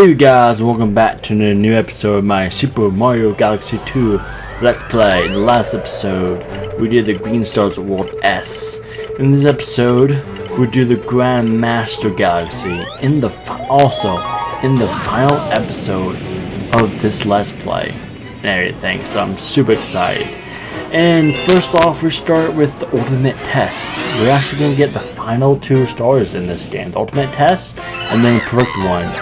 Hey guys, welcome back to a new episode of my Super Mario Galaxy 2 Let's Play. In the last episode, we did the Green Stars World S. In this episode, we do the Grand Master Galaxy. Also in the final episode of this Let's Play and everything. So I'm super excited. And first off, we start with the Ultimate Test. We're actually going to get the final 2 stars in this game. The Ultimate Test and then the Perfect One.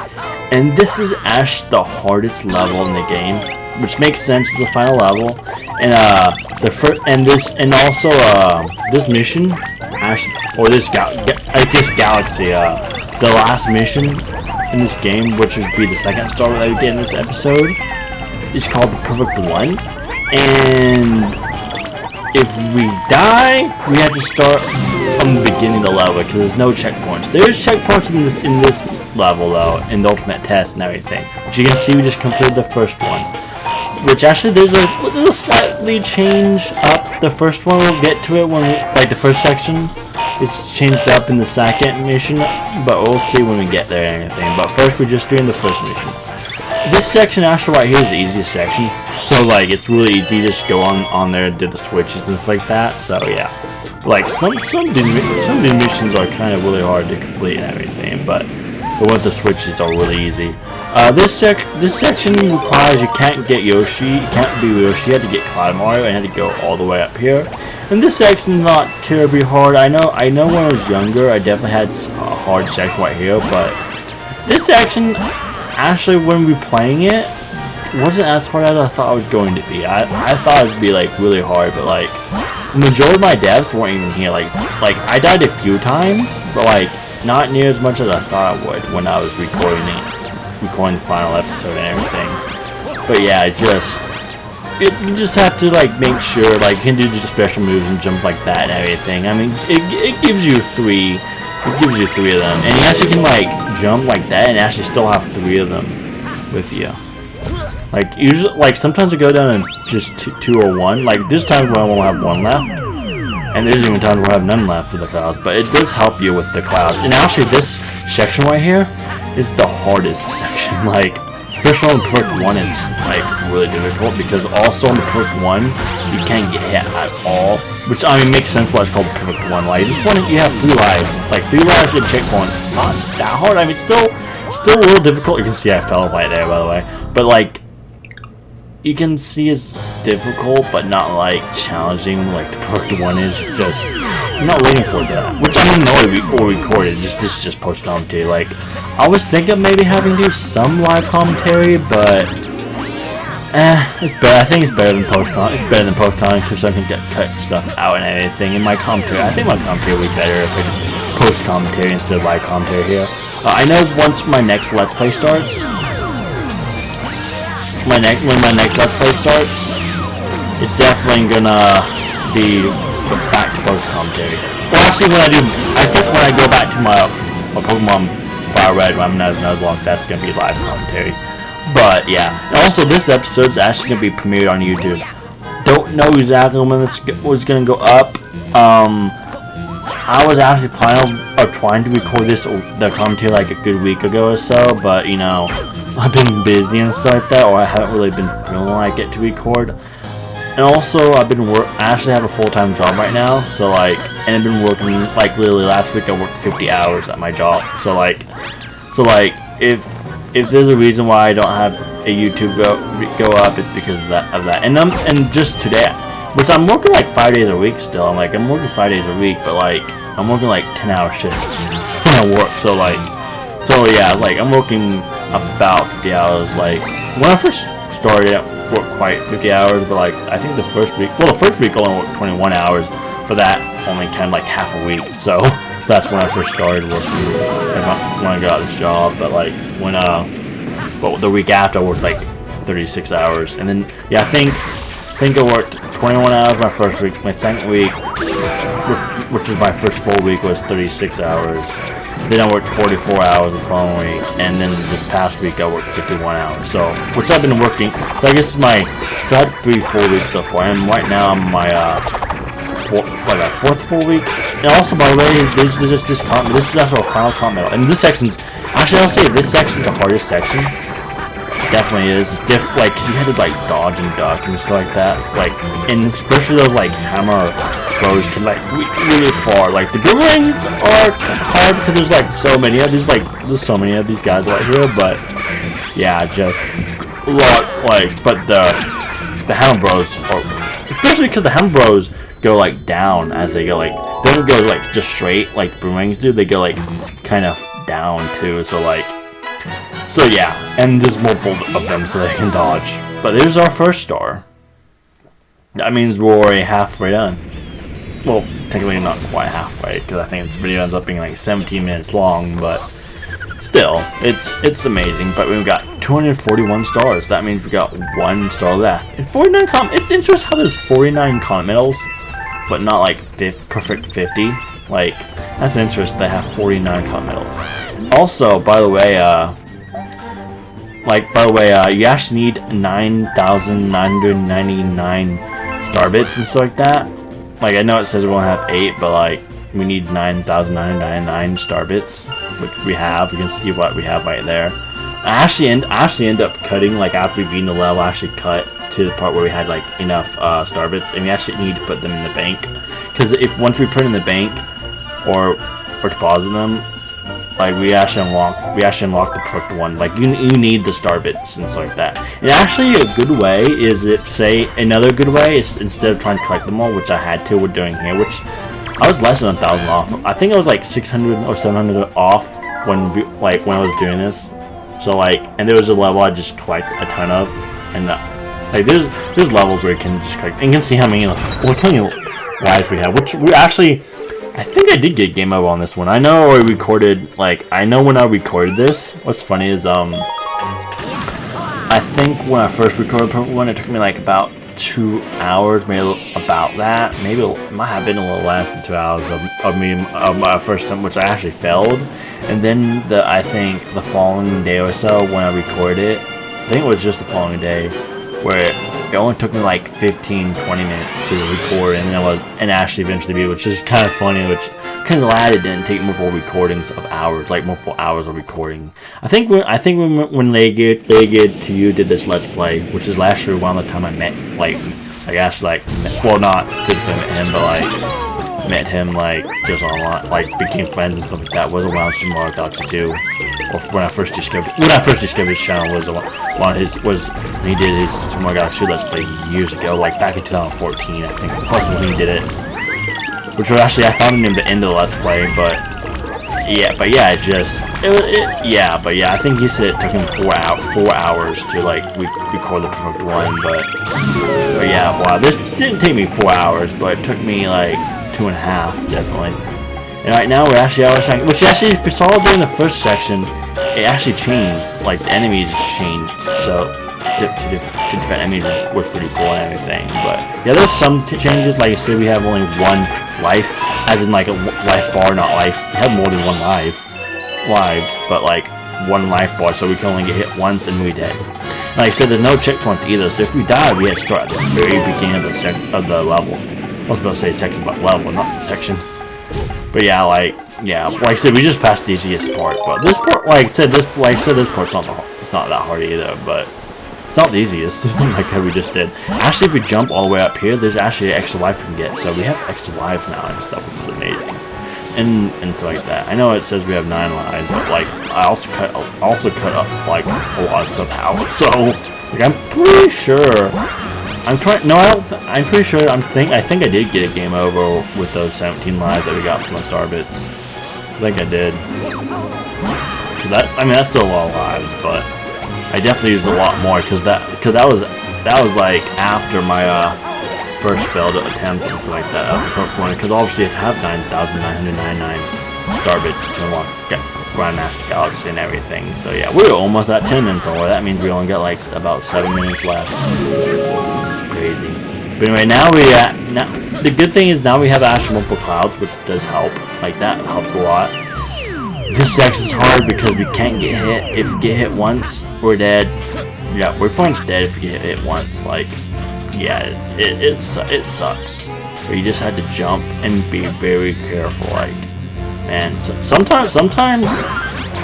And this is actually the hardest level in the game, which makes sense. It's the final level, and this mission, actually, or this galaxy, the last mission in this game, which would be the second star that we get in this episode, is called the Perfect One. And if we die, we have to start from the beginning of the level because there's no checkpoints. There's checkpoints in this level though, in the Ultimate Test and everything. As you can see, we just completed the first one, which actually there's a slightly change up. The first one, we'll get to it when like the first section. It's changed up in the second mission, but we'll see when we get there and everything. But first, we're just doing the first mission. This section actually right here is the easiest section. So like it's really easy to just go on there and do the switches and stuff like that. So yeah, like some of these missions are kind of really hard to complete and everything, but the ones with the switches are really easy. This section requires you can't get Yoshi, you can't be Yoshi, you have to get Cloud Mario and you have to go all the way up here. And this section is not terribly hard. I know when I was younger I definitely had a hard section right here, but this section actually when we were playing it wasn't as hard as I thought it was going to be. I thought it would be like really hard, but like the majority of my devs weren't even here. Like I died a few times, but like not near as much as I thought I would when I was recording the final episode and everything. But yeah, you just have to like make sure like you can do the special moves and jump like that and everything. I mean, it gives you three. It gives you 3 of them, and you actually can like jump like that and actually still have 3 of them with you. Like usually, like sometimes I go down to just 2 or 1. Like there's times where I won't have 1 left, and there's even times where I have none left for the clouds. But it does help you with the clouds. And actually, this section right here is the hardest section. Like especially on the Perfect One, it's like really difficult because also on the Perfect One you can't get hit at all. Which I mean makes sense why it's called the Perfect One. Like this one you have 3 lives. Like 3 lives with checkpoints. It's not that hard. I mean still a little difficult. You can see I fell right there by the way. But like you can see it's difficult but not like challenging like the Perfect One is. Just I'm not waiting for that. Which I didn't know we recorded. This is just post commentary. Like I was thinking of maybe having to do some live commentary, but it's better. I think it's better than post commentary, so I can cut stuff out and everything. In my commentary, I think my commentary would be better if it's post commentary instead of live commentary here. I know once my next Let's Play starts, when my next Let's Play starts, it's definitely gonna be back to post commentary. Well, actually, I guess when I go back to my Pokemon Fire Red, when I'm Nuzlocke, that's gonna be live commentary. But yeah, and also this episode's actually gonna be premiered on YouTube. Don't know exactly when this was gonna go up. I was actually trying to record the commentary like a good week ago or so, but you know, I've been busy and stuff like that, or I haven't really been feeling like it to record. And also, I actually have a full-time job right now, so like, and I've been working like literally last week I worked 50 hours at my job. So like, if there's a reason why I don't have a YouTube go up, it's because of that. And just today, which I'm working like 5 days a week still. I'm working 5 days a week, but like I'm working like 10-hour shifts when I work. So yeah, like I'm working about 50 hours. Like when I first started, I worked quite 50 hours, but like I think the first week I only worked 21 hours, but that only kind of like half a week. So that's when I first started working when I got this job. But like but the week after I worked like 36 hours, and then yeah, I think I worked 21 hours my first week. My second week, which was my first full week, was 36 hours. Then I worked 44 hours the following week, and then this past week I worked 51 hours. So, which I've been working. So I guess I had 3 full weeks so far, and right now I'm my 4th full week. And also, by the way, this is actually a final comment, and this section's Actually, I'll say this section is the hardest section. Definitely is. It's like, cause you had to like dodge and duck and stuff like that. Like, and especially those like hammer throws can like reach really far. Like the boomerangs are hard because there's like so many of these. Like there's so many of these guys right here. But yeah, just a lot. Like, but the hammer bros are, especially because the hammer bros go like down as they go. Like they don't go like just straight like the boomerangs do. They go like kind of down too. So yeah, and there's multiple of them so they can dodge. But there's our first star. That means we're already halfway done. Well, technically not quite halfway, because I think this video ends up being like 17 minutes long, but still, it's amazing. But we've got 241 stars. That means we got 1 star left. And 49 it's interesting how there's 49 continentals, but not like perfect 50. Like, that's interesting they have 49 continentals. Also, by the way, you actually need 9,999 star bits and stuff like that. Like, I know it says we only have 8, but like, we need 9,999 star bits, which we have. You can see what we have right there. I actually end up cutting, like, after we beat the level, I actually cut to the part where we had like enough star bits, and we actually need to put them in the bank. Because if once we put it in the bank or deposit them, like we actually unlock the perfect one. Like you need the star bits and stuff like that. And actually, a good way is another good way is instead of trying to collect them all, which I had to, we're doing here, which I was less than 1,000 off. I think I was like 600 or 700 off when I was doing this. So like, and there was a level I just collect a ton of, and like there's levels where you can just collect. And you can see how many lives we have, which we actually. I think I did get game over on this one. I know I recorded, I know when I recorded this, what's funny is, I think when I first recorded one, it took me like about 2 hours, maybe about that. Maybe it might have been a little less than 2 hours of my first time, which I actually failed. And then I think the following day or so when I recorded it, I think it was just the following day, where it only took me like 15-20 minutes to record, and actually eventually beat, which is kind of funny, which kind of glad it didn't take multiple recordings of hours, like multiple hours of recording. I think when they get to you did this Let's Play, which is last year around the time I met well, not physically met him, but like met him like just online, like became friends and stuff like that, was around Super Mario Galaxy 2. Or when I first discovered his channel was when he did his Super Mario Galaxy 2 Let's Play years ago, like back in 2014, I think. That's when he did it. Which was actually, I found it in the end of the Let's Play, but yeah, I think he said it took him 4 hours to like record the perfect one, but yeah, wow, this didn't take me 4 hours, but it took me like 2.5 definitely. And right now we're actually which actually, if you saw during the first section, it actually changed. Like the enemies changed, so to defend enemies was pretty cool and everything. But yeah, there's some changes. Like I said, we have only 1 life, as in like a life bar, not life. We have more than 1 lives, but like 1 life bar, so we can only get hit once and we're dead. Like I said, there's no checkpoint either, so if we die, we have to start at the very beginning of the level. I was about to say section, but level, not section. But yeah, like I said, we just passed the easiest part. But this part, like I said, this part's not that hard either. But it's not the easiest, like we just did. Actually, if we jump all the way up here, there's actually an extra life we can get. So we have extra lives now and stuff, which is amazing. And stuff like that. I know it says we have 9 lives, but like I also cut up like a lot of stuff out. So like I'm pretty sure. I'm pretty sure. I think I did get a game over with those 17 lives that we got from the star bits. I think I did. So that's still a lot of lives, but I definitely used a lot more because that was like after my first failed attempt and stuff like that. Because obviously you have to have 9,999 star bits to unlock Grandmaster Galaxy and everything. So yeah, we're almost at 10 minutes over. That means we only got like about 7 minutes left. Crazy. But anyway, now the good thing is now we have actual multiple clouds, which does help. Like that helps a lot. This section's hard because we can't get hit. If we get hit once, we're dead. Yeah, we're pretty much dead if we get hit once. Like, yeah, it sucks. But you just had to jump and be very careful. Like, man, sometimes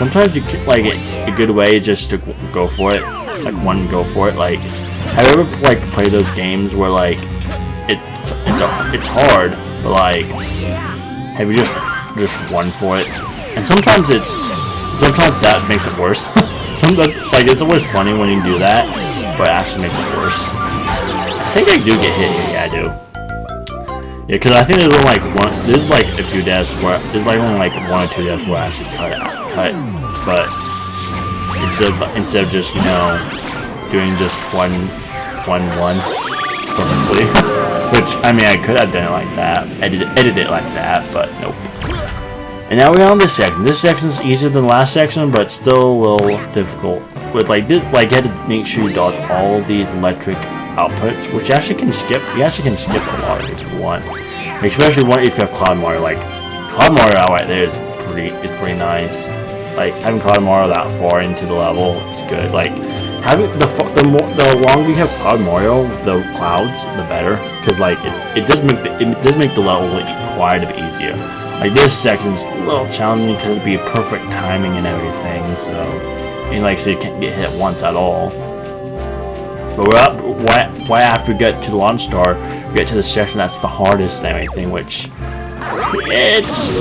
sometimes you can, like a good way is just to go for it, like one go for it. Like, have you ever like played those games where like it's hard, but like have you just run for it? And sometimes that makes it worse. Sometimes like it's always funny when you do that, but it actually makes it worse. I think I do get hit here. Yeah, I do. Yeah, because I think there's only like there's like a few deaths where there's like only like 1 or 2 deaths where I actually cut. But instead of just, you know, doing just one perfectly, which I mean I could have done it like that, edit it like that, but nope. And now we're on this section. This section is easier than the last section, but still a little difficult. With like this, like you had to make sure you dodge all of these electric outputs, which you actually can skip. You actually can skip a lot if you want, especially if you have Cloud Mario. Like Cloud Mario out right there is pretty nice. Like having Cloud Mario that far into the level is good. Like having the longer you have Cloud Mario, the clouds, the better, because like it does make the level quite a bit easier. Like this section's a little challenging because it'd be perfect timing and everything. So, and like so you can't get hit once at all. But we're up right after we get to the launch star, we get to the section that's the hardest and everything, which it's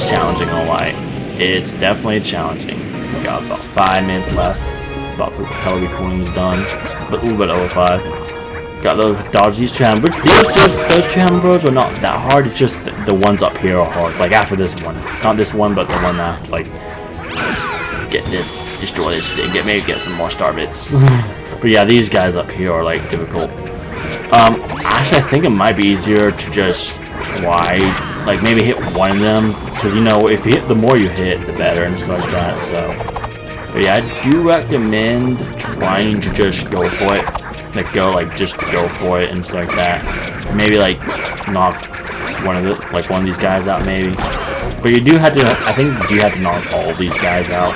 challenging, alright. It's definitely challenging. We got about 5 minutes left. About the hell recording is done. But a little bit over 5. Got those dodge these 2 hamburgers. Those 2 hamburgers are not that hard. It's just the ones up here are hard. Like after this one, not this one, but the one after. Like get this, destroy this thing. Maybe get some more star bits. But yeah, these guys up here are like difficult. Actually, I think it might be easier to just try, like maybe hit one of them, because you know if you hit, the more you hit, the better and stuff like that. So, but yeah, I do recommend trying to just go for it. Just go for it and stuff like that. Maybe like knock one of these guys out maybe. But you do have to. I think you do have to knock all these guys out.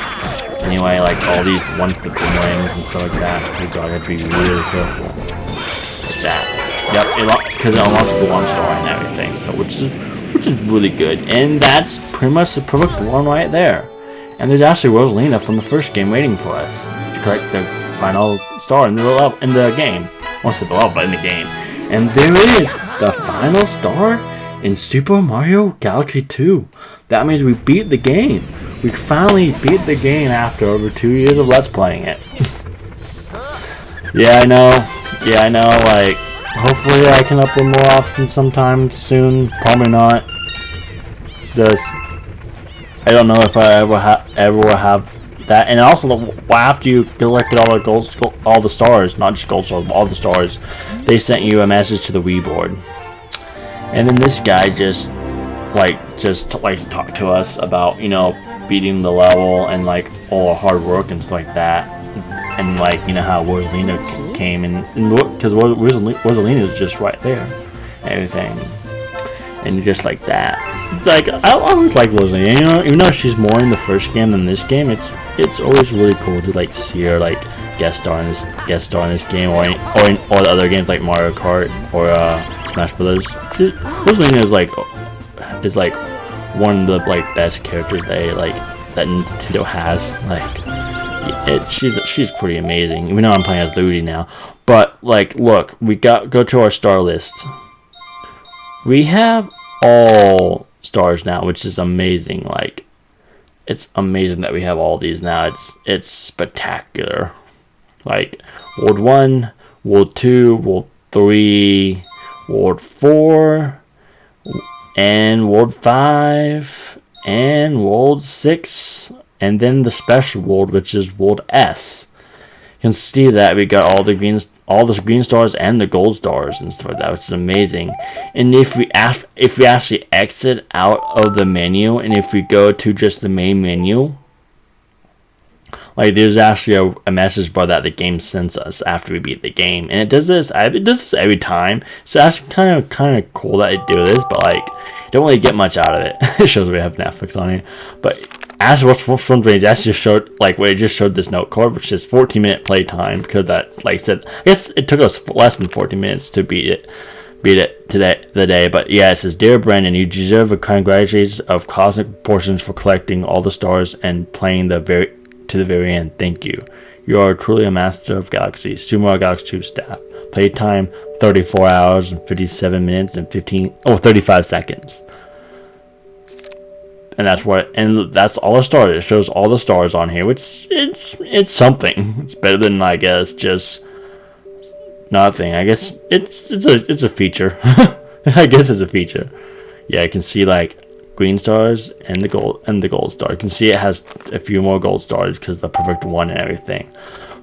Anyway, like all these 150 rings and stuff like that. You gotta be really careful with that. Yep, because it unlocks the launch star and everything. So which is really good. And that's pretty much the perfect one right there. And there's actually Rosalina from the first game waiting for us to collect the final star in the game. I won't say the level, but in the game. And there it is, the final star in Super Mario Galaxy 2. That means we beat the game. We finally beat the game after over 2 years of Let's Playing it. Yeah, I know. Like, hopefully I can upload more often sometime soon. Probably not. I don't know if I ever will have that. And also, after you collected all the stars, not just gold stars, but all the stars, they sent you a message to the Wii board. And then this guy just talked to us about, you know, beating the level and like all our hard work and stuff like that. And like, you know how Rosalina came and because Rosalina is just right there and everything. And just like that. It's like, I always like Rosalina, you know, even though she's more in the first game than this game, it's always really cool to like see her like guest star in this game or the other games like Mario Kart or Smash Brothers. Rosalina is like one of the like best characters that Nintendo has. Like she's pretty amazing. Even though I'm playing as Luigi now, but like look, we go to our star list. We have all stars now, which is amazing. Like, it's amazing that we have all these now. It's spectacular. Like World 1, World 2, World 3, World 4, and World 5, and World 6, and then the special world, which is World S. You can see that we got all the green stars and the gold stars and stuff like that, which is amazing. And if we actually exit out of the menu and if we go to just the main menu, like there's actually a message bar that the game sends us after we beat the game, and it does this every time. So it's actually kind of cool that it do this, but like you don't really get much out of it. It shows we have Netflix on here, but Actually, what's from Dreams actually just showed, like, it just showed this note card, which is 14-minute playtime, because that, like I said, I guess it took us less than 14 minutes to beat it, beat it the day. But yeah, it says, "Dear Brandon, you deserve a congratulations of cosmic proportions for collecting all the stars and playing to the very end. Thank you. You are truly a master of galaxies. Sumo Galaxy 2 staff. Playtime 34 hours and 57 minutes and 35 seconds." And that's all the stars. It shows all the stars on here, which it's something. It's better than, I guess, just nothing. I guess it's a feature. I guess it's a feature. Yeah, I can see like green stars and the gold star. You can see it has a few more gold stars because the perfect one and everything.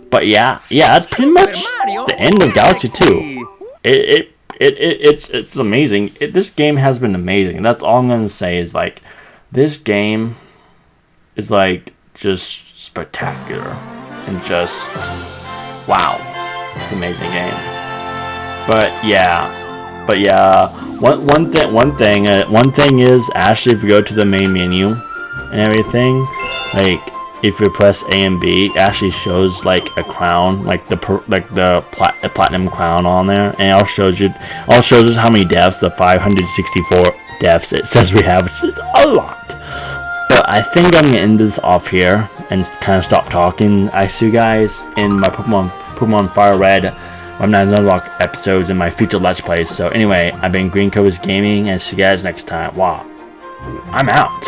But yeah, that's pretty much the end of Galaxy 2. It's amazing. This game has been amazing. That's all I'm gonna say is like, this game is like just spectacular and just wow. It's an amazing game. But yeah, one thing is, actually, if you go to the main menu and everything, like if you press A and B, it actually shows like a crown, like the platinum crown on there, and it all shows us how many deaths, the 564 deaths it says we have, which is a lot. But I think I'm gonna end this off here and kind of stop talking. I see you guys in my Pokemon Fire Red, Remnants Unlock episodes in my future Let's Plays. So anyway, I've been GreenCobrasGaming, and see you guys next time. Wow, I'm out.